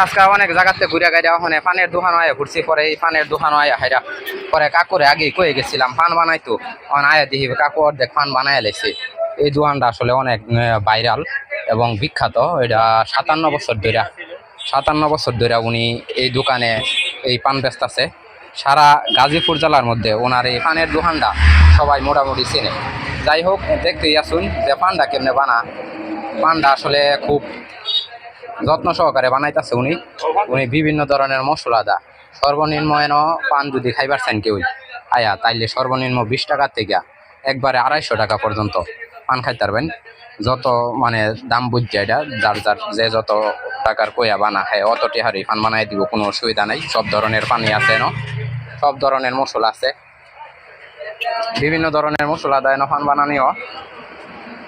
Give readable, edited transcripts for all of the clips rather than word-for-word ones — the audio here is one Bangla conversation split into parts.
আজকে অনেক জায়গাতে ঘুরে গাইরা ওখানে পানের দোকান আয়া ঘুরছি, পরে এই পানের দোকান আয়া হাইরা পরে কাকুরে আগেই কয়ে গেছিলাম পান বানাইতো, অন আয়া দেখি কাকু অর্ধেক পান বানায় লেছে। এই দোকানটা আসলে অনেক ভাইরাল এবং বিখ্যাত। এটা 57 বছর ধরে উনি এই দোকানে এই পান বেচতেছে। সারা গাজীপুর জেলার মধ্যে ওনার এই পানের দোকানটা সবাই মোটামুটি চেনে। যাই হোক, দেখতেই আসুন যে পানটা কেমনে পানটা আসলে খুব যত্ন সহকারে বানাইতেছে উনি বিভিন্ন ধরনের মশলা দা। সর্বনিম্ন পান যদি খাইবার চান কেউ আয়া, তাইলে সর্বনিম্ন 20 টাকা থেকে একবারে 250 টাকা পর্যন্ত পান খাইতে পারবেন। যত মানে দাম বুঝছে, এটা যার যে যত টাকার কয়া বানা খায় অত টেহারি পান বানাই দিব, কোনো অসুবিধা নাই। সব ধরনের পানি আছে, সব ধরনের মশলা আছে, বিভিন্ন ধরনের মশলা দেয় পান বানানিও।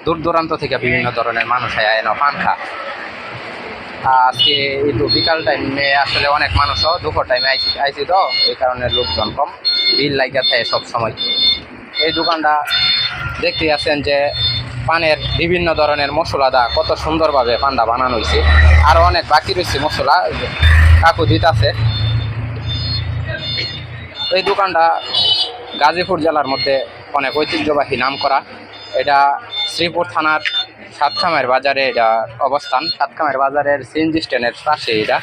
দূর দূরান্ত থেকে বিভিন্ন ধরনের মানুষ আয় পান খা। আজকে একটু বিকাল টাইমে আসলে অনেক মানুষও, দুপুর টাইমে আইছি তো এই কারণে লোকজন কম, ভিড় লাগিয়া থাকে সব সময়। এই দোকানটা দেখতে আছেন যে পানের বিভিন্ন ধরনের মশলা দা কত সুন্দরভাবে পানটা বানানো হয়েছে। আরো অনেক বাকি রয়েছে মশলা, কাকু দিতাছে। এই দোকানটা গাজীপুর জেলার মধ্যে অনেক ঐতিহ্যবাহী নাম করা। এটা শ্রীপুর থানার সাতখামের বাজারে এটা অবস্থান। সাতখামের বাজারের সিএনজি স্ট্যান্ডের পাশে, এটা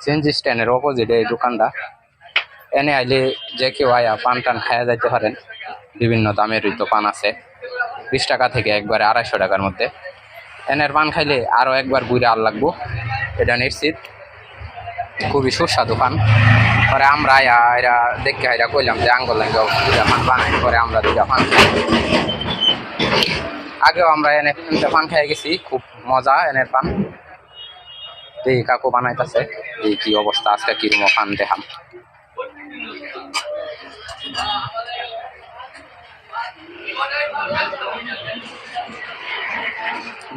সিএনজি স্ট্যান্ডের অপোজিটে এই দোকানটা। এনে আইলে যে কেউ আয়া পান টান খায়া যাইতে পারেন। বিভিন্ন দামের তো পান আছে, 20 টাকা থেকে একবারে 250 টাকার মধ্যে। এনের পান খাইলে আরো একবার ঘুরে আর লাগবো, এটা নিশ্চিত। খুবই সুস্বাদু পান। পরে আমরা এরা দেখে এরা কইলাম যে আঙ্গুল লাগে দুটা পান বানাই, পরে আমরা দুটা পান খাই। আগেও আমরা এনে পান খাই গেছি, খুব মজা এনের পান। এই কাকু বানাইতেছে, এই কি অবস্থা আজকে কিরকম পান দেখাম।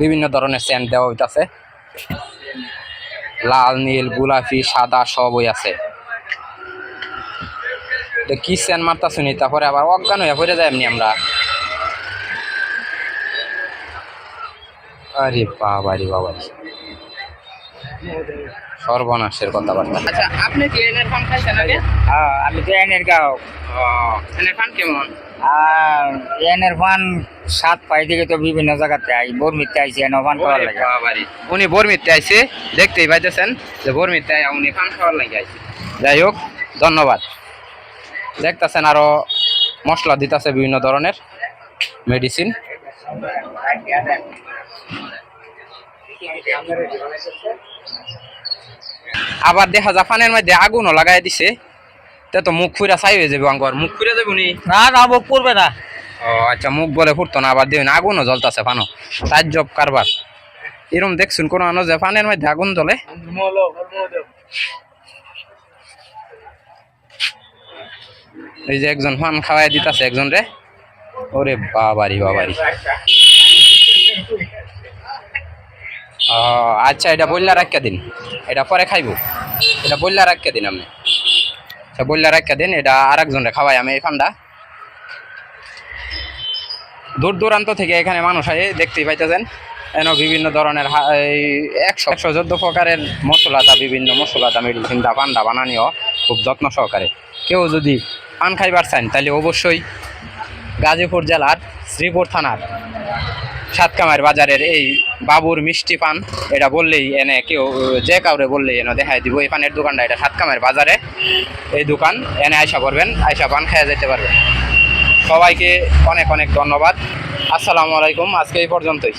বিভিন্ন ধরনের সেন্ট দেওয়া হইতাছে, লাল, নীল, গোলাপি, সাদা সবই আছে। কি সেন্ট মারতা শুনি, তারপরে আবার অজ্ঞান হয়ে পড়ে যায় এমনি আমরা। আরে বাবারি বাবারি, সর্বনাশের কথাবার্তা। আচ্ছা, আপনি কি এনের পান খাইছেন আগে? আমি তো এনের গাও। এনের পান কেমন? আর এনের পান স্বাদ পাই থেকে তো বিভিন্ন জায়গাতে আই, বর্মিতে আইসি এনে পান খাওয়ার লাগে। উনি বর্মিতে আইছে, দেখতেই পাইতেছেন যে বর্মিতে উনি পান খাওয়ার লাগে আইছে। যাই হোক, ধন্যবাদ। দেখতেছেন আরো মশলা দিতেছে বিভিন্ন ধরনের মেডিসিন। আবার দেখা যায় পানের মধ্যে আগুনও লাগাই দিছে, তো মুখ ফুরা ছাই হয়ে যাবে। আঙ্গর মুখ ফুরে যাবে নি? না মুখ পড়বে না। ও আচ্ছা, মুখ বলে ফুটতো না, আবার দেখুন আগুনও জ্বলতেছে পানো। তাজ্জব কারবার। এরকম দেখছুন কোনো মানুষ যে পানের মধ্যে আগুন জ্বলে? এই যে একজন পান খাওয়াই দিতেছে একজন রে। ওরে বাবারি বাবারি। আচ্ছা, এটা বললা রাখিয়া দিন, এটা পরে খাইব। এটা বললা রাখিয়া দিন, আপনি বললা রাখিয়া দিন। এটা আর একজনে খাওয়াই আমি এই পানটা। দূর দূরান্ত থেকে এখানে মানুষ হয়, দেখতেই পাইতেছেন। এন বিভিন্ন ধরনের 114 প্রকারের মশলাদা, বিভিন্ন মশলাদা মেডিসিন দা পানটা বানানিও খুব যত্ন সহকারে। কেউ যদি পান খাইবার চান তাহলে অবশ্যই গাজীপুর জেলার শ্রীপুর থানার সাতকামার বাজারের এই বাবুর মিষ্টি পান, এটা বললেই এনে কেউ যে কাউরে বললেই এনে দেখাই দিব। এই পানের দোকানটা এটা সাতকামার বাজারে এই দোকান। এনে আইসা করবেন, আইসা পান খাইয়া যেতে পারবেন। সবাইকে অনেক অনেক ধন্যবাদ। আসসালামু আলাইকুম। আজকে এই পর্যন্তই।